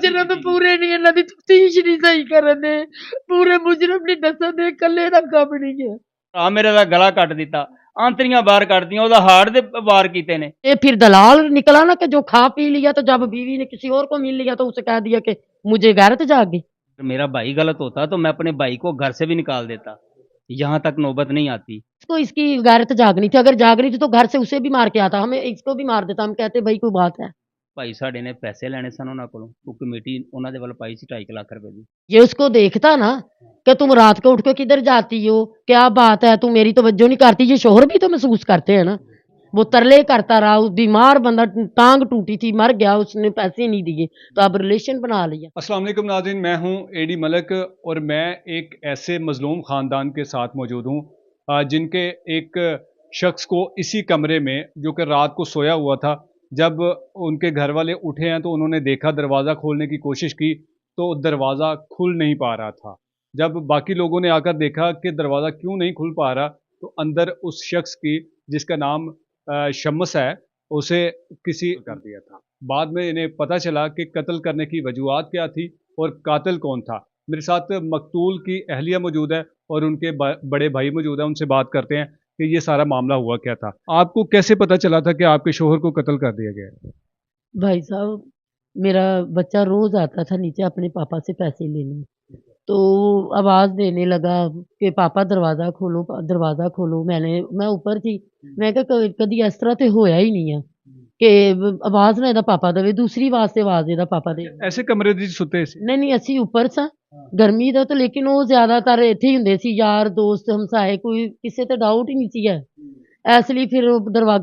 मुजरम पूरे नहीं इन्हां दी तफ्तीश नहीं सही करन दे पूरे मुजरम नहीं दसन दे कल्ले दा कम नहीं है आ मेरे दा गला कट दिता आंतरियां बाहर कट दियां ओदा हार्ट दे वार कीते ने ये फिर दलाल निकला ना कि जो खा पी लिया तो जब बीवी ने किसी और को मिल लिया तो उसे कह दिया कि मुझे गैरत जाग गई मेरा भाई गलत होता तो मैं अपने भाई को घर से भी निकाल देता यहाँ तक नौबत नहीं आती इसको इसकी गैरत जागनी थी अगर जाग रही थी तो घर से उसे भी मार के आता हमें इसको भी मार देता हम कहते भाई कोई बात है भाई साढ़े ने पैसे लेने सन उन्होंने कोलों वो कमेटी उन्होंने वाल पाई सी 2.5 लाख रुपए की ये उसको देखता ना कि तुम रात को उठ के किधर जाती हो क्या बात है तुम मेरी तवज्जो नहीं करती ये शोहर भी तो महसूस करते हैं ना वो तरले करता रहा उस बीमार बंदा टांग टूटी थी मर गया उसने पैसे नहीं दिए तो अब रिलेशन बना लिया अस्सलाम वालेकुम नाज़रीन, मैं हूं एडी मलक और मैं एक ऐसे मजलूम ख़ानदान के साथ मौजूद हूं जिनके एक शख्स को इसी कमरे में जो कि रात को सोया हुआ था जब उनके घर वाले उठे हैं तो उन्होंने देखा दरवाज़ा खोलने की कोशिश की तो दरवाज़ा खुल नहीं पा रहा था। जब बाकी लोगों ने आकर देखा कि दरवाज़ा क्यों नहीं खुल पा रहा तो अंदर उस शख्स की जिसका नाम शम्स है उसे किसी कर दिया था। बाद में इन्हें पता चला कि कत्ल करने की वजूहात क्या थी और कातिल कौन था। मेरे साथ मकतूल की अहलिया मौजूद है और उनके बड़े भाई मौजूद हैं, उनसे बात करते हैं कि ये सारा मामला हुआ क्या था। आपको कैसे पता चला था कि आपके शोहर को कत्ल कर दिया गया है? भाई साहब मेरा बच्चा रोज आता था नीचे अपने पापा से पैसे लेने तो आवाज़ देने लगा कि पापा दरवाज़ा खोलो मैं ऊपर थी मैं कहा कदी इस तरह तो होया ही नहीं है कि आवाज़ ना ਇਹਦਾ पापा देवे दूसरी आवाज़ से आवाज़ ਇਹਦਾ पापा दे ऐसे कमरे दी सुते सी? नहीं ਅਸੀਂ ਉੱਪਰ ਸਾਂ ਗਰਮੀ ਦਾ ਤਾਂ ਲੇਕਿਨ ਉਹ ਜ਼ਿਆਦਾਤਰ ਇੱਥੇ ਹੀ ਹੁੰਦੇ ਸੀ ਯਾਰ ਦੋਸਤ ਹਮਸਾਏ ਕੋਈ ਕਿਸੇ ਤੇ ਡਾਊਟ ਹੀ ਨਹੀਂ ਸੀ ਹੈ ਇਸ ਲਈ ਫਿਰ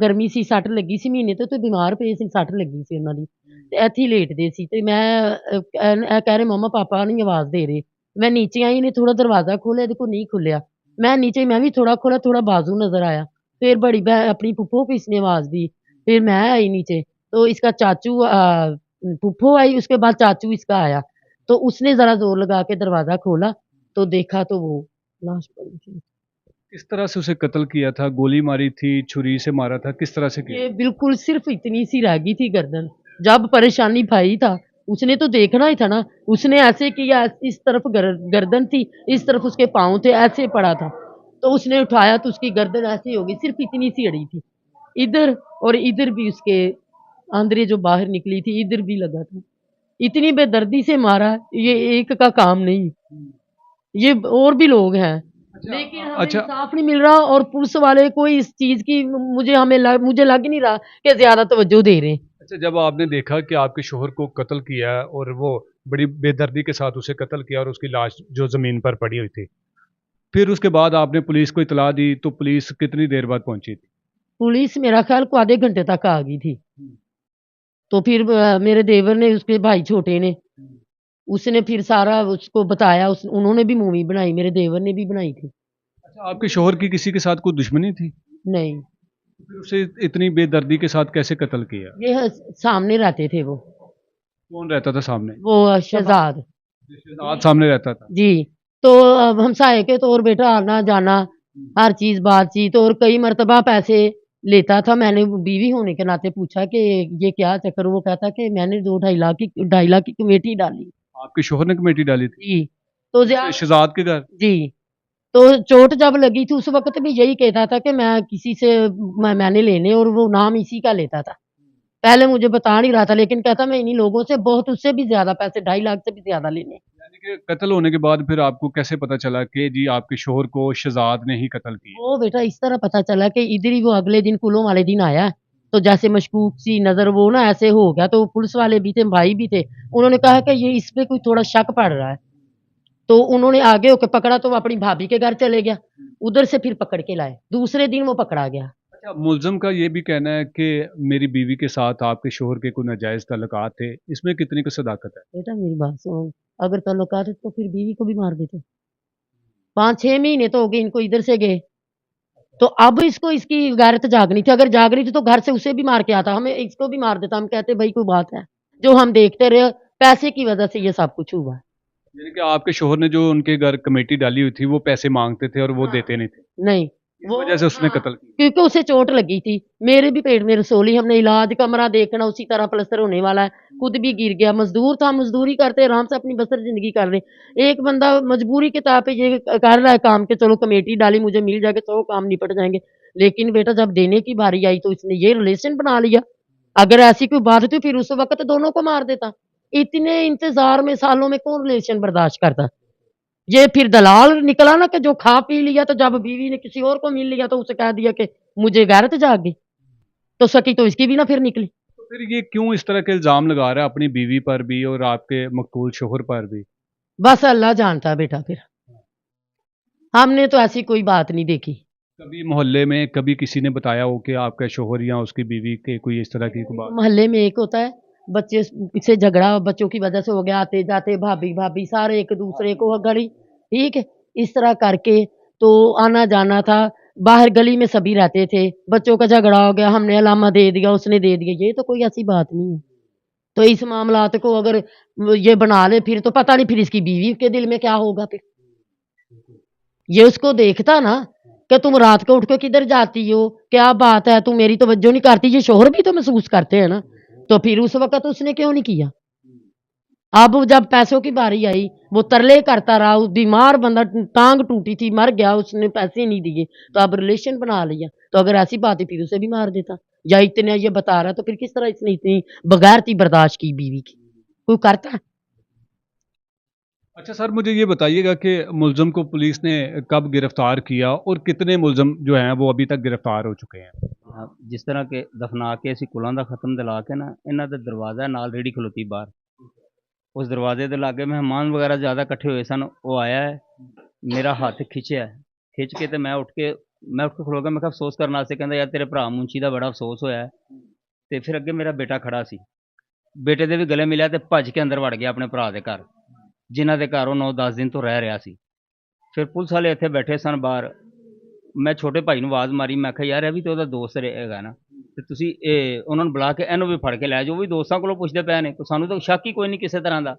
ਗਰਮੀ ਸੀ ਸੱਟ ਲੱਗੀ ਸੀ ਮਹੀਨੇ ਤੋਂ ਤੇ ਬਿਮਾਰ ਪਏ ਸੀ ਸੱਟ ਲੱਗੀ ਸੀ ਉਹਨਾਂ ਦੀ ਤੇ ਇੱਥੇ ਹੀ ਲੇਟਦੇ ਸੀ ਤੇ ਮੈਂ ਇਹ ਕਹਿ ਰਹੇ ਮਮਾ ਪਾਪਾ ਨਹੀਂ ਆਵਾਜ਼ ਦੇ ਰਹੇ मैं नीचे आई ने थोड़ा दरवाज़ा खोला देखो नहीं खुलिया मैं नीचे मैं भी थोड़ा खोला थोड़ा बाजू नज़र आया फिर बड़ी बहन अपनी फुफ्फो को इसने आवाज़ दी फिर मैं आई नीचे तो इसका चाचू फुफ्फो आई उसके बाद चाचू इसका आया तो उसने ज़रा ज़ोर लगा के दरवाज़ा खोला तो देखा तो वो लाश पड़ी थी। किस तरह से उसे कत्ल किया था? गोली मारी थी, छुरी से मारा था, किस तरह से किया? ये बिल्कुल सिर्फ इतनी सी रह गई थी गर्दन जब परेशानी भाई था उसने तो देखना ही था ना उसने ऐसे किया इस तरफ गर्दन थी इस तरफ उसके पाँव थे ऐसे पड़ा था तो उसने उठाया तो उसकी गर्दन ऐसी हो गई सिर्फ इतनी सी अड़ी थी इधर और इधर भी उसके आंदरे जो बाहर निकली थी इधर भी लगा था इतनी बेदर्दी से मारा ये एक का काम नहीं ये और भी लोग हैं लेकिन हमें अच्छा। इंसाफ नहीं मिल रहा और पुलिस वाले कोई इस चीज की मुझे लग ही नहीं रहा कि ज्यादा तवज्जो दे रहे हैं। अच्छा, जब आपने देखा कि आपके शोहर को कत्ल किया और वो बड़ी बेदर्दी के साथ उसे कत्ल किया और उसकी लाश जो ज़मीन पर पड़ी हुई थी, फिर उसके बाद आपने पुलिस को इतला दी तो पुलिस कितनी देर बाद पहुंची थी? पुलिस मेरा ख्याल को आधे घंटे तक आ गई थी तो फिर मेरे देवर ने उसके भाई छोटे ने उसने फिर सारा उसको बताया उन्होंने भी मूवी बनाई मेरे देवर ने भी बनाई थी। अच्छा, आपके शोहर की किसी के साथ कोई दुश्मनी थी? नहीं फिर उसे इतनी बेदर्दी के साथ कैसे कत्ल किया? ये सामने रहते थे वो कौन रहता था सामने? वो शहजाद आज सामने रहता था। जी तो अब हमसाये के तौर बेटा आना जाना हर चीज बातचीत और कई मर्तबा पैसे लेता था मैंने बीवी होने के नाते पूछा कि ये क्या चक्कर वो कहता कि मैंने 2-2.5 लाख की कमेटी डाली आपके शोहर ने कमेटी डाली थी जी तो शहजाद के घर? जी तो चोट जब लगी थी उस वक़्त भी यही कहता था कि मैं किसी से मैंने लेने और वो नाम इसी का लेता था। पहले मुझे बता नहीं रहा था लेकिन कहता मैं इन्हीं लोगों से बहुत उससे भी ज़्यादा पैसे 2.5 लाख से भी ज़्यादा लेने। यानी कि कत्ल होने के बाद फिर आपको कैसे पता चला कि जी आपके शोहर को शहजाद ने ही कत्ल किया? वो बेटा इस तरह पता चला कि इधर ही वो अगले दिन कुलों वाले दिन आया, तो जैसे मशकूक सी नज़र वो ना ऐसे हो गया तो पुलिस वाले भी थे, भाई भी थे। उन्होंने कहा कि ये इस पे कोई थोड़ा शक पड़ रहा है। तो उन्होंने आगे होके पकड़ा तो वो अपनी भाभी के घर चले गया उधर से फिर पकड़ के लाए दूसरे दिन वो पकड़ा गया। अच्छा, मुलज़म का ये भी कहना है कि मेरी बीवी के साथ आपके शोहर के कोई नाजायज़ ताल्लुकात थे, इसमें कितनी को सदाकत है? बेटा मेरी बात सुनो अगर ताल्लुकात है तो फिर बीवी को भी मार देते 5-6 महीने तो हो गए इनको इधर से गए तो अब इसको इसकी गैरत जागनी थी अगर जाग रही थी तो घर से उसे भी मार के आता हमें इसको भी मार देता हम कहते भाई कोई बात है जो हम देखते रहे पैसे की वजह से ये सब कुछ हुआ। यानी कि आपके शोहर ने जो उनके घर कमेटी डाली हुई थी वो पैसे मांगते थे और वो हाँ। देते नहीं थे? नहीं इस वजह से उसने कत्ल किया। क्योंकि उसे चोट लगी थी, मेरे भी पेट में रसोली, हमने इलाज कमरा देखना उसी तरह प्लस्तर होने वाला है, खुद भी गिर गया, मजदूर था, मजदूरी करते आराम से अपनी बसर जिंदगी कर रहे। एक बंदा मजबूरी के तौर पे ये कर रहा है काम के चलो कमेटी डाली मुझे मिल जाएगा, चलो काम निपट जाएंगे, लेकिन बेटा जब देने की बारी आई तो इसने ये रिलेशन बना लिया। अगर ऐसी कोई बात थी फिर उस वक्त दोनों को मार देता। इतने इंतजार में सालों में कौन रिलेशन बर्दाश्त करता। ये फिर दलाल निकला ना कि जो खा पी लिया, तो जब बीवी ने किसी और को मिल लिया तो उसे कह दिया कि मुझे गैरत जाग गई, तो सकी तो इसकी भी ना फिर निकली। तो फिर ये क्यों इस तरह के इल्जाम लगा रहा है अपनी बीवी पर भी और आपके मकतूल शोहर पर भी? बस अल्लाह जानता है बेटा, फिर हमने तो ऐसी कोई बात नहीं देखी। कभी मोहल्ले में कभी किसी ने बताया हो कि आपका शोहर या उसकी बीवी के कोई इस तरह की कोई बात? मोहल्ले में एक होता है, बच्चे से झगड़ा बच्चों की वजह से हो गया, आते जाते भाभी भाभी सारे एक दूसरे को गली, ठीक है, इस तरह करके तो आना जाना था। बाहर गली में सभी रहते थे, बच्चों का झगड़ा हो गया, हमने अलामा दे दिया, उसने दे दिया, ये तो कोई ऐसी बात नहीं है। तो इस मामलात को अगर ये बना ले फिर तो पता नहीं फिर इसकी बीवी के दिल में क्या होगा। फिर ये उसको देखता ना कि तुम रात को उठ के किधर जाती हो, क्या बात है, तुम मेरी तवज्जो नहीं करती, ये शोहर भी तो महसूस करते हैं ना। तो फिर उस वक्त उसने क्यों नहीं किया। अब जब पैसों की बारी आई वो तरले करता रहा, उस बीमार बंदा टांग टूटी थी मर गया, उसने पैसे नहीं दिए, तो अब रिलेशन बना लिया। तो अगर ऐसी बात है फिर उसे भी मार देता, या इतने ये बता रहा तो फिर किस तरह इसने इतनी बगैरती बर्दाश्त की बीवी की, कोई करता है। अच्छा सर, मुझे ये बताइएगा कि मुलज़म को पुलिस ने कब गिरफ्तार किया और कितने मुलज़म जो हैं वो अभी तक गिरफ्तार हो चुके हैं? हाँ, जिस तरह के दफना के ਅਸੀਂ ਕੁਲਾਂ ਦਾ ਖਤਮ ਦਿਲਾ ਕੇ ਨਾ ਇਹਨਾਂ ਦਾ ਦਰਵਾਜ਼ਾ ਨਾਲ ਰੇੜੀ ਖਲੋਤੀ ਬਾਹਰ, ਉਸ ਦਰਵਾਜ਼ੇ ਦੇ ਲਾਗੇ ਮਹਿਮਾਨ ਵਗੈਰਾ ਜ਼ਿਆਦਾ ਇਕੱਠੇ ਹੋਏ ਸਨ, ਉਹ ਆਇਆ ਹੈ, ਮੇਰਾ ਹੱਥ ਖਿੱਚਿਆ, ਖਿੱਚ ਕੇ ਤੇ ਮੈਂ ਉੱਠ ਕੇ ਖਲੋ ਗਿਆ, ਮੈਂ ਕਿਹਾ ਅਫਸੋਸ ਕਰਨ ਵਾਸਤੇ, ਕਹਿੰਦਾ ਯਾਰ ਤੇਰੇ ਭਰਾ ਮੁੰਸ਼ੀ ਦਾ ਬੜਾ ਅਫਸੋਸ ਹੋਇਆ ਹੈ। ਤੇ ਫਿਰ ਅੱਗੇ ਮੇਰਾ ਬੇਟਾ ਖੜਾ ਸੀ, ਬੇਟੇ ਦੇ ਵੀ ਗਲੇ ਮਿਲਿਆ ਤੇ ਭੱਜ ਕੇ ਅੰਦਰ ਵੜ ਗਿਆ ਆਪਣੇ ਭਰਾ ਦੇ ਘਰ, ਜਿਨ੍ਹਾਂ ਦੇ ਘਰ ਉਹ 9-10 ਦਿਨ ਤੋਂ ਰਹਿ ਰਿਹਾ ਸੀ। ਫਿਰ ਪੁਲਿਸ ਵਾਲੇ ਇੱਥੇ ਬੈਠੇ ਸਨ ਬਾਹਰ, ਮੈਂ ਛੋਟੇ ਭਾਈ ਨੂੰ ਆਵਾਜ਼ ਮਾਰੀ, ਮੈਂ ਕਿਹਾ ਯਾਰ ਇਹ ਵੀ ਤੇ ਉਹਦਾ ਦੋਸਤ ਹੈਗਾ ਨਾ, ਤੇ ਤੁਸੀਂ ਇਹ ਉਹਨਾਂ ਨੂੰ ਬੁਲਾ ਕੇ ਇਹਨੂੰ ਵੀ ਫੜ ਕੇ ਲੈ ਜਾਓ, ਉਹ ਵੀ ਦੋਸਤਾਂ ਕੋਲੋਂ ਪੁੱਛਦੇ ਪਏ ਨੇ, ਸਾਨੂੰ ਤਾਂ ਸ਼ੱਕ ਹੀ ਕੋਈ ਨਹੀਂ ਕਿਸੇ ਤਰ੍ਹਾਂ ਦਾ,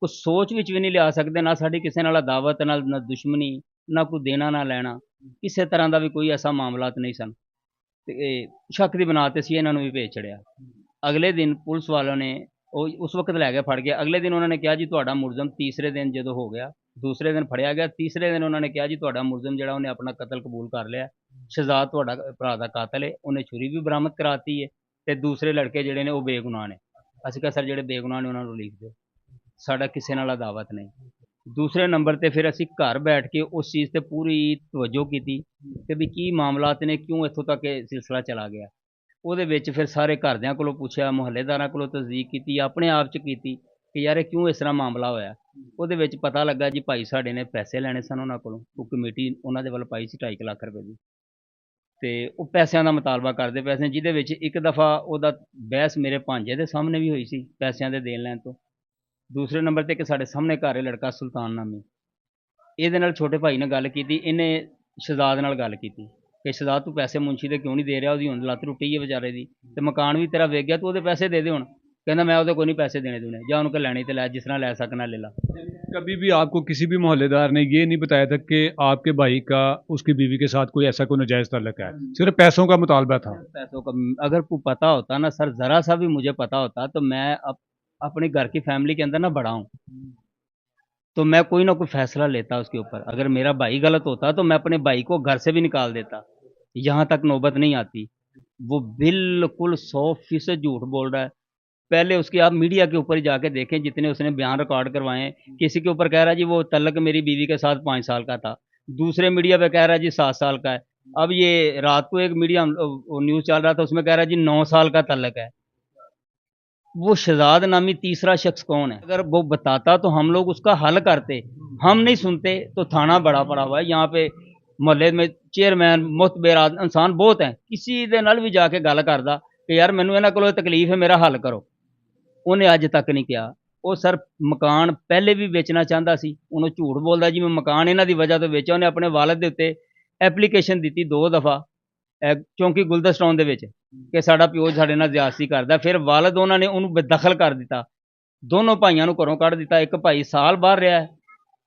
ਕੁਝ ਸੋਚ ਵਿੱਚ ਵੀ ਨਹੀਂ ਲਿਆ ਸਕਦੇ, ਨਾ ਸਾਡੀ ਕਿਸੇ ਨਾਲ ਅਦਾਵਤ ਨਾਲ ਨਾ ਦੁਸ਼ਮਣੀ, ਨਾ ਕੋਈ ਦੇਣਾ ਨਾ ਲੈਣਾ, ਕਿਸੇ ਤਰ੍ਹਾਂ ਦਾ ਵੀ ਕੋਈ ਐਸਾ ਮਾਮਲਾਤ ਨਹੀਂ ਸਨ। ਤੇ ਸ਼ੱਕ ਦੀ ਬਣਾ ਤੇ ਸੀ ਇਹਨਾਂ ਨੂੰ ਵੀ ਭੇਜ ਛੜਿਆ। ਅਗਲੇ ਦਿਨ ਪੁਲਿਸ ਵਾਲਿਆਂ ਨੇ ਉਹ ਉਸ ਵਕਤ ਲੈ ਕੇ ਫੜ ਕੇ, ਅਗਲੇ ਦਿਨ ਉਹਨਾਂ ਨੇ ਕਿਹਾ ਜੀ ਤੁਹਾਡਾ ਮੁਲਜ਼ਮ, ਤੀਸਰੇ ਦਿਨ ਜਦੋਂ ਹੋ ਗਿਆ, ਦੂਸਰੇ ਦਿਨ ਫੜਿਆ ਗਿਆ, ਤੀਸਰੇ ਦਿਨ ਉਹਨਾਂ ਨੇ ਕਿਹਾ ਜੀ ਤੁਹਾਡਾ ਮੁਲਜ਼ਮ ਜਿਹੜਾ ਉਹਨੇ ਆਪਣਾ ਕਤਲ ਕਬੂਲ ਕਰ ਲਿਆ, ਸ਼ਹਜ਼ਾਦ ਤੁਹਾਡਾ ਭਰਾ ਦਾ ਕਾਤਲ ਹੈ, ਉਹਨੇ ਛੁਰੀ ਵੀ ਬਰਾਮਦ ਕਰਾਤੀ ਹੈ, ਤੇ ਦੂਸਰੇ ਲੜਕੇ ਜਿਹੜੇ ਨੇ ਉਹ ਬੇਗੁਨਾਹ ਨੇ। ਅਸੀਂ ਕਿਹਾ ਸਰ ਜਿਹੜੇ ਬੇਗੁਨਾਹ ਨੇ ਉਹਨਾਂ ਨੂੰ ਰਿਲੀਜ਼ ਦਿਓ, ਸਾਡਾ ਕਿਸੇ ਨਾਲ ਅਦਾਵਤ ਨਹੀਂ। ਦੂਸਰੇ ਨੰਬਰ ਤੇ ਫਿਰ ਅਸੀਂ ਘਰ ਬੈਠ ਕੇ ਉਸ ਚੀਜ਼ ਤੇ ਪੂਰੀ ਤਵੱਜੋ ਕੀਤੀ ਕਿ ਵੀ ਕੀ ਮਾਮਲਾਤ ਨੇ, ਕਿਉਂ ਇੱਥੋਂ ਤੱਕ ਇਹ ਸਿਲਸਿਲਾ ਚਲਾ ਗਿਆ। ਉਹਦੇ ਵਿੱਚ ਫਿਰ ਸਾਰੇ ਘਰਦਿਆਂ ਕੋਲੋਂ ਪੁੱਛਿਆ, ਮੁਹੱਲੇਦਾਰਾਂ ਕੋਲੋਂ ਤਸਦੀਕ ਕੀਤੀ, ਆਪਣੇ ਆਪ 'ਚ ਕੀਤੀ ਕਿ ਯਾਰ ਇਹ ਕਿਉਂ ਇਸ ਤਰ੍ਹਾਂ ਮਾਮਲਾ ਹੋਇਆ। ਉਹਦੇ ਵਿੱਚ ਪਤਾ ਲੱਗਾ ਜੀ ਭਾਈ ਸਾਡੇ ਨੇ ਪੈਸੇ ਲੈਣੇ ਸਨ ਉਹਨਾਂ ਕੋਲੋਂ, ਉਹ ਕਮੇਟੀ ਉਹਨਾਂ ਦੇ ਵੱਲ ਪਾਈ ਸੀ 2.5 ਲੱਖ ਰੁਪਏ ਦੀ, ਤੇ ਉਹ ਪੈਸਿਆਂ ਦਾ ਮੁਤਾਲਬਾ ਕਰਦੇ ਪਏ ਸੀ, ਜਿਹਦੇ ਵਿੱਚ ਇੱਕ ਦਫਾ ਉਹਦਾ ਬਹਿਸ ਮੇਰੇ ਭਾਂਜੇ ਦੇ ਸਾਹਮਣੇ ਵੀ ਹੋਈ ਸੀ ਪੈਸਿਆਂ ਦੇ ਦੇਣ ਲੈਣ ਤੋਂ। ਦੂਸਰੇ ਨੰਬਰ ਤੇ ਕਿ ਸਾਡੇ ਸਾਹਮਣੇ ਘਰ ਹੈ ਲੜਕਾ ਸੁਲਤਾਨ ਨਾਮੀ, ਇਹਦੇ ਨਾਲ ਛੋਟੇ ਭਾਈ ਨੇ ਗੱਲ ਕੀਤੀ, ਇਹਨੇ ਸ਼ਹਜ਼ਾਦ ਨਾਲ ਗੱਲ ਕੀਤੀ ਕਿ ਸ਼ਹਜ਼ਾਦ ਤੂੰ ਪੈਸੇ ਮੁੰਸ਼ੀ ਦੇ ਕਿਉਂ ਨਹੀਂ ਦੇ ਰਿਹਾ, ਉਹਦੀ ਹੁਣ ਲੱਤ ਟੁੱਟੀ ਹੈ ਵਿਚਾਰੇ ਦੀ, ਤੇ ਮਕਾਨ ਵੀ ਤੇਰਾ ਵੇਚ ਗਿਆ, ਤੂੰ ਉਹਦੇ ਪੈਸੇ ਦੇ ਦੇ ਹੁਣ। कहना मैं ਉਹਦੇ ਕੋਈ नहीं पैसे देने दूने, ਜਾਂ उनको ਲੈਣੀ ਤੇ ਲੈ, जिस तरह ले सकना ले ला। कभी भी आपको किसी भी मोहल्लेदार ने ये नहीं बताया था कि आपके भाई का उसकी बीवी के साथ कोई ऐसा कोई नाजायज़ ताल्लुक है, सिर्फ पैसों का मुतालबा था? पैसों का अगर को पता होता ना सर, ज़रा सा भी मुझे पता होता तो मैं अपने घर की फैमिली के अंदर ना बड़ा हूँ, तो मैं कोई ना कोई फैसला लेता उसके ऊपर। अगर मेरा भाई गलत होता तो मैं अपने भाई को घर से भी निकाल देता, यहाँ तक नौबत नहीं आती। वो बिल्कुल 100% झूठ बोल रहा है। पहले उसके आप मीडिया के ऊपर ही जाके देखें, जितने उसने बयान रिकॉर्ड करवाए हैं, किसी के ऊपर कह रहा है जी वो तल्लक मेरी बीवी के साथ 5 साल का था, दूसरे मीडिया पे कह रहा है जी 7 साल का है, अब ये रात को एक मीडिया न्यूज़ चल रहा था उसमें कह रहा है जी 9 साल का तल्लक है। वो शहजाद नामी तीसरा शख्स कौन है? अगर वो बताता तो हम लोग उसका हल करते, हम नहीं सुनते तो थाना बड़ा पड़ा हुआ है यहाँ पे, मोहल्ले में चेयरमैन मुतबेर इंसान बहुत हैं, किसी दे नाल भी जाके गल करदा कि यार मैनू इन्हां कोलों तकलीफ है मेरा हल करो, ਉਹਨੇ ਅੱਜ ਤੱਕ ਨਹੀਂ ਕਿਹਾ। ਉਹ ਸਰ ਮਕਾਨ ਪਹਿਲੇ ਵੀ ਵੇਚਣਾ ਚਾਹੁੰਦਾ ਸੀ, ਉਹਨੂੰ ਝੂਠ ਬੋਲਦਾ ਜੀ ਮੈਂ ਮਕਾਨ ਇਹਨਾਂ ਦੀ ਵਜ੍ਹਾ ਤੋਂ ਵੇਚਿਆ। ਉਹਨੇ ਆਪਣੇ ਵਾਲਦ ਦੇ ਉੱਤੇ ਐਪਲੀਕੇਸ਼ਨ ਦਿੱਤੀ 2 ਦਫਾ ਚੌਂਕੀ ਗੁਲਦਸਟਾਨ ਦੇ ਵਿੱਚ ਕਿ ਸਾਡਾ ਪਿਓ ਸਾਡੇ ਨਾਲ ਜ਼ਿਆਦਤੀ ਕਰਦਾ। ਫਿਰ ਵਾਲਦ ਉਹਨਾਂ ਨੇ ਉਹਨੂੰ ਬੇਦਖਲ ਕਰ ਦਿੱਤਾ, ਦੋਨੋਂ ਭਾਈਆਂ ਨੂੰ ਘਰੋਂ ਕੱਢ ਦਿੱਤਾ। ਇੱਕ ਭਾਈ ਸਾਲ ਬਾਹਰ ਰਿਹਾ,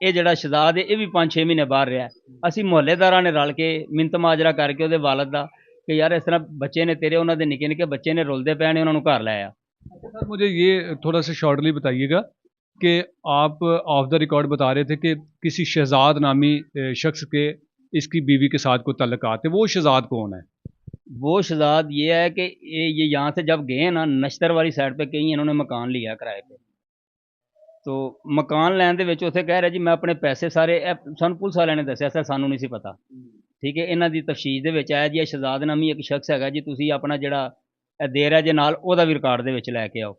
ਇਹ ਜਿਹੜਾ ਸ਼ਹਿਜ਼ਾਦ ਹੈ ਇਹ ਵੀ 5-6 ਮਹੀਨੇ ਬਾਹਰ ਰਿਹਾ। ਅਸੀਂ ਮੁਹੱਲੇਦਾਰਾਂ ਨੇ ਰਲ ਕੇ ਮਿੰਤ ਮਾਜਰਾ ਕਰਕੇ ਉਹਦੇ ਵਾਲਦ ਦਾ ਕਿ ਯਾਰ ਇਸ ਤਰ੍ਹਾਂ ਬੱਚੇ ਨੇ ਤੇਰੇ, ਉਹਨਾਂ ਦੇ ਨਿੱਕੇ ਨਿੱਕੇ ਬੱਚੇ ਨੇ, ਰੁਲਦੇ ਪਏ ਨੇ, ਉਹਨਾਂ ਨੂੰ ਘਰ ਲੈ ਆ। अच्छा सर, मुझे ये थोड़ा सा शॉर्टली बताइएगा कि आप ऑफ द रिकॉर्ड बता रहे थे कि किसी शहजाद नामी शख्स के इसकी बीवी के साथ कोई तल्लुकात है, वो शहजाद कौन है? वो शहजाद ये है कि ये यहाँ से जब गए ना, नश्तर वाली साइड पे कहीं इन्होंने मकान लिया किराए पे, तो मकान लैन ਦੇ ਵਿੱਚ ਉੱਥੇ ਕਹਿ ਰਿਹਾ ਜੀ ਮੈਂ ਆਪਣੇ ਪੈਸੇ ਸਾਰੇ, ਸਾਨੂੰ ਪੁਲਿਸ ਵਾਲਿਆਂ ਨੇ ਦੱਸਿਆ ਸਰ, ਸਾਨੂੰ ਨਹੀਂ ਸੀ ਪਤਾ। ਠੀਕ ਹੈ, ਇਹਨਾਂ ਦੀ ਤਫਤੀਸ਼ ਦੇ ਵਿੱਚ ਆਇਆ ਜੀ ਇਹ ਸ਼ਹਜ਼ਾਦ ਨਾਮੀ ਇੱਕ ਸ਼ਖਸ ਹੈਗਾ ਜੀ, ਤੁਸੀਂ ਆਪਣਾ ਜਿਹੜਾ ਇਹ ਦੇ ਰਿਹਾ ਜੇ ਨਾਲ ਉਹਦਾ ਵੀ ਰਿਕਾਰਡ ਦੇ ਵਿੱਚ ਲੈ ਕੇ ਆਓ,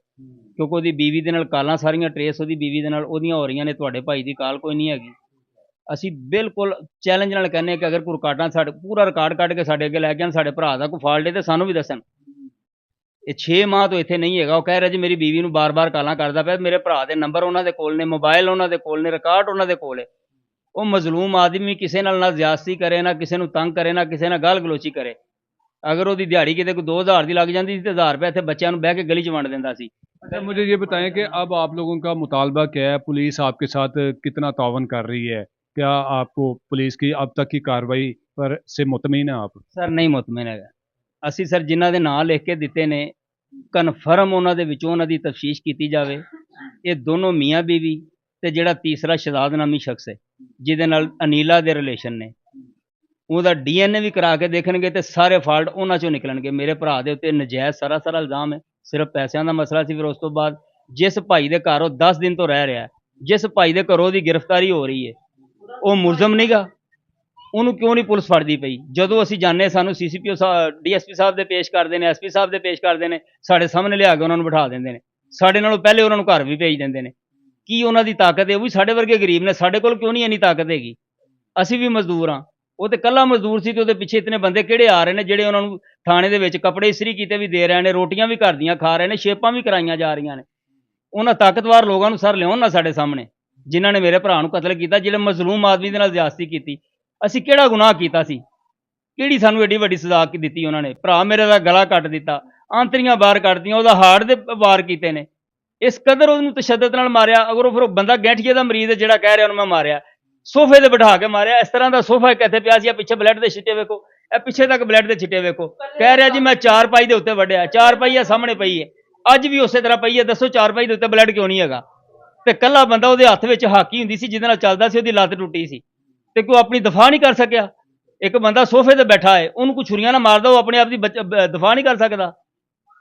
ਕਿਉਂਕਿ ਉਹਦੀ ਬੀਵੀ ਦੇ ਨਾਲ ਕਾਲਾਂ ਸਾਰੀਆਂ ਟਰੇਸ ਉਹਦੀ ਬੀਵੀ ਦੇ ਨਾਲ ਉਹਦੀਆਂ ਹੋ ਰਹੀਆਂ ਨੇ, ਤੁਹਾਡੇ ਭਾਈ ਦੀ ਕਾਲ ਕੋਈ ਨਹੀਂ ਹੈਗੀ। ਅਸੀਂ ਬਿਲਕੁਲ ਚੈਲੰਜ ਨਾਲ ਕਹਿੰਦੇ ਕਿ ਅਗਰ ਕੋਈ ਰਿਕਾਰਡਾਂ ਸਾਡੇ ਪੂਰਾ ਰਿਕਾਰਡ ਕੱਢ ਕੇ ਸਾਡੇ ਅੱਗੇ ਲੈ ਕੇ ਆਉਣ, ਸਾਡੇ ਭਰਾ ਦਾ ਕੋਈ ਫਾਲਟ ਹੈ ਤੇ ਸਾਨੂੰ ਵੀ ਦੱਸਣ। ਇਹ 6 ਮਾਹ ਤੋਂ ਇੱਥੇ ਨਹੀਂ ਹੈਗਾ, ਉਹ ਕਹਿ ਰਿਹਾ ਜੀ ਮੇਰੀ ਬੀਵੀ ਨੂੰ ਬਾਰ-ਬਾਰ ਕਾਲਾਂ ਕਰਦਾ ਪਿਆ, ਮੇਰੇ ਭਰਾ ਦੇ ਨੰਬਰ ਉਹਨਾਂ ਦੇ ਕੋਲ ਨੇ, ਮੋਬਾਈਲ ਉਹਨਾਂ ਦੇ ਕੋਲ ਨੇ, ਰਿਕਾਰਡ ਉਹਨਾਂ ਦੇ ਕੋਲ ਹੈ। ਉਹ ਮਜ਼ਲੂਮ ਆਦਮੀ ਕਿਸੇ ਨਾਲ ਨਾ ਜ਼ਿਆਦਤੀ ਕਰੇ, ਨਾ ਕਿਸੇ ਨੂੰ ਤੰਗ ਕਰੇ, ਨਾ ਕਿਸੇ ਨਾਲ ਗਾਲ ਗਲੋਚੀ ਕਰੇ। अगर वो दिहाड़ी कितने कोई 2000 की लग जाती तो 1000 रुपये इतने बच्चों को बह के गली च वंड देंदा सी। अच्छा, मुझे ये बताएं कि अब आप लोगों का मुतालबा क्या है? पुलिस आपके साथ कितना तावन कर रही है? क्या आपको पुलिस की अब तक की कार्रवाई पर से मुतमिन है आप? सर नहीं मुतमिन है ਅਸੀਂ ਸਰ ਜਿਨ੍ਹਾਂ ਦੇ ਨਾਂ ਲਿਖ ਕੇ ਦਿੱਤੇ ਨੇ, ਕਨਫਰਮ ਉਹਨਾਂ ਦੇ ਵਿੱਚੋਂ ਉਹਨਾਂ ਦੀ ਤਫਤੀਸ਼ ਕੀਤੀ ਜਾਵੇ। ਇਹ ਦੋਨੋਂ ਮੀਆਂ ਬੀਵੀ ਤੇ ਜਿਹੜਾ ਤੀਸਰਾ ਸ਼ਹਜ਼ਾਦ ਨਾਮੀ ਸ਼ਖਸ ਹੈ ਜਿਹਦੇ ਨਾਲ ਅਨੀਲਾ ਦੇ ਰਿਲੇਸ਼ਨ ਨੇ, ਉਹਦਾ DNA ਵੀ ਕਰਾ ਕੇ ਦੇਖਣਗੇ ਤੇ ਸਾਰੇ ਫਾਲਟ ਉਹਨਾਂ ਚੋਂ ਨਿਕਲਣਗੇ। ਮੇਰੇ ਭਰਾ ਦੇ ਉੱਤੇ ਨਜਾਇਜ਼ ਸਰਾਸਰ ਇਲਜ਼ਾਮ ਹੈ, ਸਿਰਫ ਪੈਸਿਆਂ ਦਾ ਮਸਲਾ ਸੀ। ਫਿਰ ਉਸ ਤੋਂ ਬਾਅਦ ਜਿਸ ਭਾਈ ਦੇ ਘਰ ਉਹ 10 ਦਿਨ ਤੋਂ ਰਹਿ ਰਿਹਾ, ਜਿਸ ਭਾਈ ਦੇ ਘਰੋਂ ਦੀ ਗ੍ਰਿਫਤਾਰੀ ਹੋ ਰਹੀ ਹੈ, ਉਹ ਮੁਲਜ਼ਮ ਨਹੀਂਗਾ, ਉਹਨੂੰ ਕਿਉਂ ਨਹੀਂ ਪੁਲਿਸ ਫੜਦੀ ਪਈ? ਜਦੋਂ ਅਸੀਂ ਜਾਣਦੇ ਸਾਨੂੰ CCPO ਸਾਹਿਬ, DSP ਸਾਹਿਬ ਦੇ ਪੇਸ਼ ਕਰਦੇ ਨੇ, SP ਸਾਹਿਬ ਦੇ ਪੇਸ਼ ਕਰਦੇ ਨੇ, ਸਾਡੇ ਸਾਹਮਣੇ ਲਿਆ ਕੇ ਉਹਨਾਂ ਨੂੰ ਬਿਠਾ ਦਿੰਦੇ ਨੇ, ਸਾਡੇ ਨਾਲੋਂ ਪਹਿਲੇ ਉਹਨਾਂ ਨੂੰ ਘਰ ਵੀ ਭੇਜ ਦਿੰਦੇ ਨੇ। ਕੀ ਉਹਨਾਂ ਦੀ ਤਾਕਤ ਹੈ? ਉਹ ਵੀ ਸਾਡੇ ਵਰਗੇ ਗਰੀਬ ਨੇ, ਸਾਡੇ ਕੋਲ ਕਿਉਂ ਨਹੀਂ ਇੰਨੀ ਤਾਕਤ ਹੈਗੀ? ਅਸੀਂ ਵੀ ਮਜ਼ਦੂਰ ਹਾਂ, ਉਹ ਤੇ ਕੱਲਾ ਮਜ਼ਦੂਰ ਸੀ ਤੇ ਉਹਦੇ ਪਿੱਛੇ ਇਤਨੇ ਬੰਦੇ ਕਿਹੜੇ ਆ ਰਹੇ ਨੇ ਜਿਹੜੇ ਉਹਨਾਂ ਨੂੰ ਥਾਣੇ ਦੇ ਵਿੱਚ ਕੱਪੜੇ ਇਸਤਰੀ ਕੀਤੇ ਵੀ ਦੇ ਰਹੇ ਨੇ, ਰੋਟੀਆਂ ਵੀ ਘਰ ਦੀਆਂ ਖਾ ਰਹੇ ਨੇ, ਸ਼ੇਪਾਂ ਵੀ ਕਰਾਈਆਂ ਜਾ ਰਹੀਆਂ ਨੇ। ਉਹਨਾਂ ਤਾਕਤਵਰ ਲੋਕਾਂ ਨੂੰ ਸਰ ਲਿਆਉਣ ਨਾ ਸਾਡੇ ਸਾਹਮਣੇ, ਜਿਨ੍ਹਾਂ ਨੇ ਮੇਰੇ ਭਰਾ ਨੂੰ ਕਤਲ ਕੀਤਾ, ਜਿਹੜੇ ਮਜ਼ਲੂਮ ਆਦਮੀ ਦੇ ਨਾਲ ਜ਼ਿਆਦਤੀ ਕੀਤੀ। ਅਸੀਂ ਕਿਹੜਾ ਗੁਨਾਹ ਕੀਤਾ ਸੀ? ਕਿਹੜੀ ਸਾਨੂੰ ਐਡੀ ਵੱਡੀ ਸਜ਼ਾ ਦਿੱਤੀ ਉਹਨਾਂ ਨੇ? ਭਰਾ ਮੇਰੇ ਦਾ ਗਲਾ ਕੱਟ ਦਿੱਤਾ, ਆਂਤਰੀਆਂ ਬਾਹਰ ਕੱਢਦੀਆਂ, ਉਹਦਾ ਹਾਰਟ ਦੇ ਵਾਰ ਕੀਤੇ ਨੇ, ਇਸ ਕਦਰ ਉਹਨੂੰ ਤਸ਼ੱਦਦ ਨਾਲ ਮਾਰਿਆ। ਅਗਰ ਉਹ ਫਿਰ ਬੰਦਾ ਗੈਂਠੀਏ ਦਾ ਮਰੀਜ਼ ਹੈ ਜਿਹੜਾ ਕਹਿ ਰਿਹਾ ਉਹਨੂੰ ਮੈਂ ਮਾਰਿਆ, ਸੋਫੇ ਤੇ ਬਿਠਾ ਕੇ ਮਾਰਿਆ। ਇਸ ਤਰ੍ਹਾਂ ਦਾ ਸੋਫਾ ਇੱਕ ਇੱਥੇ ਪਿਆ ਸੀ, ਪਿੱਛੇ ਬਲੱਡ ਦੇ ਛਿੱਟੇ ਵੇਖੋ, ਇਹ ਪਿੱਛੇ ਤੱਕ ਬਲੱਡ ਦੇ ਛਿੱਟੇ ਵੇਖੋ। ਕਹਿ ਰਿਹਾ ਜੀ ਮੈਂ 4 ਪਾਈ ਦੇ ਉੱਤੇ ਵੱਢਿਆ, 4 ਪਾਈ ਆ ਸਾਹਮਣੇ ਪਈ ਹੈ, ਅੱਜ ਵੀ ਉਸੇ ਤਰ੍ਹਾਂ ਪਈ ਹੈ। ਦੱਸੋ 4 ਪਾਈ ਦੇ ਉੱਤੇ ਬਲੱਡ ਕਿਉਂ ਨਹੀਂ ਹੈਗਾ? ਤੇ ਕੱਲਾ ਬੰਦਾ ਉਹਦੇ ਹੱਥ ਵਿੱਚ ਹਾਕੀ ਹੁੰਦੀ ਸੀ ਜਿਹਦੇ ਨਾਲ ਚੱਲਦਾ ਸੀ, ਉਹਦੀ ਲੱਤ ਟੁੱਟੀ ਸੀ ਤੇ ਕੋਈ ਆਪਣੀ ਦਫਾ ਨਹੀਂ ਕਰ ਸਕਿਆ। ਇੱਕ ਬੰਦਾ ਸੋਫੇ ਤੇ ਬੈਠਾ ਹੈ, ਉਹਨੂੰ ਕੋਈ ਛੁਰੀਆਂ ਨਾ ਮਾਰਦਾ, ਉਹ ਆਪਣੇ ਆਪ ਦੀ ਦਫਾ ਨਹੀਂ ਕਰ ਸਕਦਾ,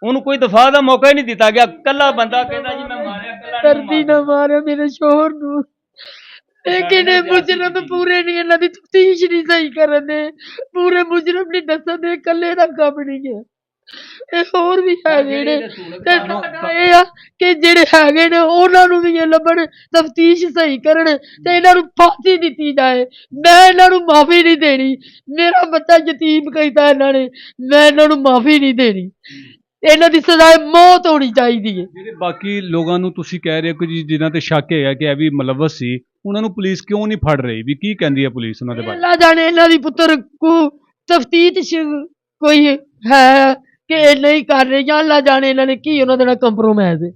ਉਹਨੂੰ ਕੋਈ ਦਫਾ ਦਾ ਮੌਕਾ ਹੀ ਨਹੀਂ ਦਿੱਤਾ ਗਿਆ। ਕੱਲਾ ਬੰਦਾ ਕਹਿੰਦਾ ਜੀ ਮੈਂ ਮਾਰਿਆ, ਕਰਦੀ ਨਾ ਮਾਰਿਆ ਮੇਰੇ ਸ਼ੋਹਰ ਨੂੰ। ਲੇਕਿਨ ਇਹ ਮੁਜਰਮ ਪੂਰੇ ਨਹੀਂ, ਇਹਨਾਂ ਦੀ ਤਫਤੀਸ਼ ਨਹੀਂ ਸਹੀ ਕਰਨ ਦੇ, ਪੂਰੇ ਮੁਜਰਮ ਨਹੀਂ ਦੱਸਣ ਦੇ, ਇਕੱਲੇ ਦਾ ਕੰਮ ਨਹੀਂ ਗਿਆ। ਇਹ ਹੋਰ ਵੀ ਹੈਗੇ ਨੇ ਤੇ ਸਾਡਾ ਇਹ ਆ ਕਿ ਜਿਹੜੇ ਹੈਗੇ ਨੇ ਉਹਨਾਂ ਨੂੰ ਵੀ ਇਹ ਲੱਭਣ, ਤਫਤੀਸ਼ ਸਹੀ ਕਰਨ ਤੇ ਇਹਨਾਂ ਨੂੰ ਫਾਂਸੀ ਦਿੱਤੀ ਜਾਏ। ਮੈਂ ਇਹਨਾਂ ਨੂੰ ਮਾਫੀ ਨਹੀਂ ਦੇਣੀ, ਮੇਰਾ ਬੱਚਾ ਯਤੀਮ ਕੀਤਾ ਇਹਨਾਂ ਨੇ, ਮੈਂ ਇਹਨਾਂ ਨੂੰ ਮਾਫੀ ਨਹੀਂ ਦੇਣੀ। ਇਹਨਾਂ ਦੀ ਸਜ਼ਾ ਮੌਤ ਹੋਣੀ ਚਾਹੀਦੀ ਹੈ। ਜਿਹੜੇ ਬਾਕੀ ਲੋਕਾਂ ਨੂੰ ਤੁਸੀਂ ਕਹਿ ਰਹੇ ਹੋ ਕਿ ਜੀ ਜਿਨ੍ਹਾਂ ਤੇ ਸ਼ੱਕ ਹੈਗਾ ਕਿ ਇਹ ਵੀ ਮੁਲੱਵਸ ਸੀ, ਉਹਨਾਂ ਨੂੰ ਪੁਲਿਸ ਕਿਉਂ ਨਹੀਂ ਫੜ ਰਹੀ? ਵੀ ਕੀ ਕਹਿੰਦੀ ਹੈ ਪੁਲਿਸ ਉਹਨਾਂ ਦੇ ਬਾਰੇ? ਅੱਲਾ ਜਾਣੇ ਇਹਨਾਂ ਦੀ ਪੁੱਤਰ ਕੋ ਤਫਤੀਸ਼ ਕੋਈ ਹੈ ਕਿ ਇਹ ਨਹੀਂ ਕਰ ਰਹੇ, ਜਾਂ ਅੱਲਾ ਜਾਣੇ ਇਹਨਾਂ ਨੇ ਕੀ ਉਹਨਾਂ ਦੇ ਨਾਲ ਕੰਪਰੋਮਾਈਜ਼ ਹੈ।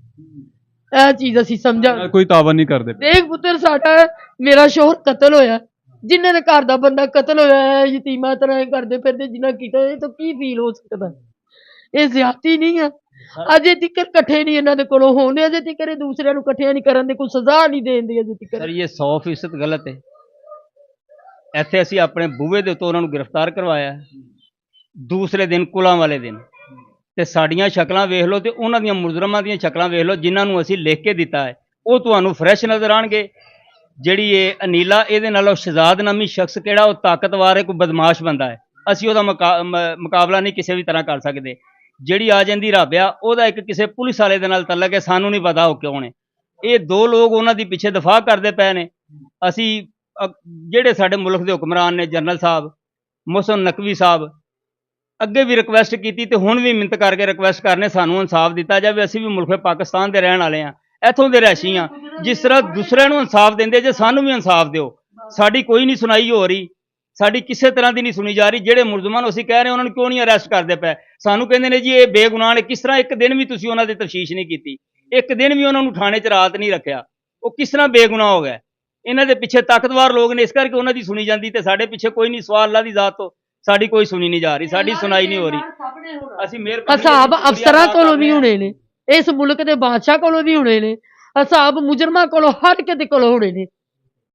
ਇਹ ਚੀਜ਼ ਅਸੀਂ ਸਮਝਾਂ, ਕੋਈ ਤਾਵਨ ਨਹੀਂ ਕਰਦੇ। ਦੇਖ ਪੁੱਤਰ ਸਾਡਾ, ਮੇਰਾ ਸ਼ੋਹਰ ਕਤਲ ਹੋਇਆ, ਜਿਨ੍ਹਾਂ ਦੇ ਘਰ ਦਾ ਬੰਦਾ ਕਤਲ ਹੋਇਆ ਹੈ, ਯਤੀਮਾਂ ਤਰ੍ਹਾਂ ਕਰਦੇ ਫਿਰਦੇ ਜਿਨ੍ਹਾਂ ਕੀਤਾ, ਇਹ ਤਾਂ ਕੀ ਫੀਲ ਹੋ ਸਕਦਾ? ਇਹ ਜ਼ਿਆਦਤੀ ਨਹੀਂ ਆ। ਅਜੇ ਤੱਕ ਇਕੱਠੇ ਨਹੀਂ ਇਹਨਾਂ ਦੇ ਕੋਲੋਂ ਹੋਣੇ, ਅਜੇ ਤੱਕ ਦੂਸਰਿਆਂ ਨੂੰ ਇਕੱਠਿਆਂ ਨਹੀਂ ਕਰਨ ਦੇ, ਕੋਈ ਸਜ਼ਾ ਨਹੀਂ ਦੇਣ ਦੀ ਅਜੇ ਤੱਕ। ਸਰ ਇਹ 100% ਗਲਤ ਹੈ। ਇੱਥੇ ਅਸੀਂ ਆਪਣੇ ਬੂਹੇ ਦੇ ਉੱਤੋਂ ਉਹਨਾਂ ਨੂੰ ਗ੍ਰਿਫਤਾਰ ਕਰਵਾਇਆ, ਦੂਸਰੇ ਦਿਨ ਕੁਲਾਂ ਵਾਲੇ ਦਿਨ, ਤੇ ਸਾਡੀਆਂ ਸ਼ਕਲਾਂ ਵੇਖ ਲਓ ਤੇ ਉਹਨਾਂ ਦੀਆਂ ਮੁਜਰਮਾਂ ਦੀਆਂ ਸ਼ਕਲਾਂ ਵੇਖ ਲਓ ਜਿਨ੍ਹਾਂ ਨੂੰ ਅਸੀਂ ਲਿਖ ਕੇ ਦਿੱਤਾ ਹੈ, ਉਹ ਤੁਹਾਨੂੰ ਫਰੈਸ਼ ਨਜ਼ਰ ਆਉਣਗੇ। ਜਿਹੜੀ ਇਹ ਅਨੀਲਾ, ਇਹਦੇ ਨਾਲੋਂ ਸ਼ਹਜ਼ਾਦ ਨਾਮੀ ਸ਼ਖਸ ਕਿਹੜਾ ਉਹ ਤਾਕਤਵਰ ਹੈ, ਕੋਈ ਬਦਮਾਸ਼ ਬੰਦਾ ਹੈ, ਅਸੀਂ ਉਹਦਾ ਮੁਕਾਬਲਾ ਨਹੀਂ ਕਿਸੇ ਵੀ ਤਰ੍ਹਾਂ ਕਰ ਸਕਦੇ। ਜਿਹੜੀ ਆ ਜਾਂਦੀ ਰਾਬਿਆ, ਉਹਦਾ ਇੱਕ ਕਿਸੇ ਪੁਲਿਸ ਵਾਲੇ ਦੇ ਨਾਲ ਤਲਕ ਹੈ, ਸਾਨੂੰ ਨਹੀਂ ਪਤਾ ਉਹ ਕਿਉਂ ਨੇ। ਇਹ 2 ਲੋਕ ਉਹਨਾਂ ਦੀ ਪਿੱਛੇ ਦਫਾ ਕਰਦੇ ਪਏ ਨੇ। ਅਸੀਂ ਜਿਹੜੇ ਸਾਡੇ ਮੁਲਕ ਦੇ ਹੁਕਮਰਾਨ ਨੇ, ਜਨਰਲ ਸਾਹਿਬ, ਮੁਹਸਨ ਨਕਵੀ ਸਾਹਿਬ, ਅੱਗੇ ਵੀ ਰਿਕੁਐਸਟ ਕੀਤੀ ਤੇ ਹੁਣ ਵੀ ਮਿੰਨਤ ਕਰਕੇ ਰਿਕੁਐਸਟ ਕਰਨੇ ਸਾਨੂੰ ਇਨਸਾਫ ਦਿੱਤਾ ਜਾਵੇ। ਅਸੀਂ ਵੀ ਮੁਲਕ ਪਾਕਿਸਤਾਨ ਦੇ ਰਹਿਣ ਵਾਲੇ ਹਾਂ, ਇੱਥੋਂ ਦੇ ਰਹਿਸ਼ੀ ਹਾਂ। ਜਿਸ ਤਰ੍ਹਾਂ ਦੂਸਰਿਆਂ ਨੂੰ ਇਨਸਾਫ ਦਿੰਦੇ ਜੇ ਸਾਨੂੰ ਵੀ ਇਨਸਾਫ ਦਿਓ। ਸਾਡੀ ਕੋਈ ਨਹੀਂ ਸੁਣਾਈ ਹੋ ਰਹੀ, ਸਾਡੀ ਕਿਸੇ ਤਰ੍ਹਾਂ ਦੀ ਨਹੀਂ ਸੁਣੀ ਜਾ ਰਹੀ। ਜਿਹੜੇ ਮੁਲਜ਼ਮਾਂ ਨੂੰ ਅਸੀਂ ਕਹਿ ਰਹੇ ਉਹਨਾਂ ਨੂੰ ਕਿਉਂ ਨਹੀਂ ਅਰੈਸਟ ਕਰਦੇ ਪਏ? ਸਾਨੂੰ ਕਹਿੰਦੇ ਨੇ ਜੀ ਇਹ ਬੇਗੁਨਾਹ ਨੇ। ਕਿਸ ਤਰ੍ਹਾਂ? ਇੱਕ ਦਿਨ ਵੀ ਤੁਸੀਂ ਉਹਨਾਂ ਦੀ ਤਫਤੀਸ਼ ਨਹੀਂ ਕੀਤੀ, ਇੱਕ ਦਿਨ ਵੀ ਉਹਨਾਂ ਨੂੰ ਥਾਣੇ 'ਚ ਰਾਤ ਨਹੀਂ ਰੱਖਿਆ, ਉਹ ਕਿਸ ਤਰ੍ਹਾਂ ਬੇਗੁਨਾਹ ਹੋ ਗਏ? ਇਹਨਾਂ ਦੇ ਪਿੱਛੇ ਤਾਕਤਵਰ ਲੋਕ ਨੇ, ਇਸ ਕਰਕੇ ਉਹਨਾਂ ਦੀ ਸੁਣੀ ਜਾਂਦੀ ਤੇ ਸਾਡੇ ਪਿੱਛੇ ਕੋਈ ਨਹੀਂ। ਸਵਾਲ ਅੱਲਾ ਦੀ ਜ਼ਾਤ ਤੋਂ ਸਾਡੀ ਕੋਈ ਸੁਣੀ ਨਹੀਂ ਜਾ ਰਹੀ, ਸਾਡੀ ਸੁਣਾਈ ਨਹੀਂ ਹੋ ਰਹੀ। ਅਸੀਂ ਮਿਹਰਬਾਨੀ ਹਿਸਾਬ ਅਫਸਰਾਂ ਕੋਲੋਂ ਵੀ ਹੋਣੇ ਨੇ, ਇਸ ਮੁਲਕ ਦੇ ਬਾਦਸ਼ਾਹ ਕੋਲੋਂ ਵੀ ਹੋਣੇ ਨੇ, ਹਿਸਾਬ ਮੁਜਰਮਾਂ ਕੋਲੋਂ, ਹਰ ਕਿਤੇ ਕੋਲੋਂ ਹੋਣੇ ਨੇ।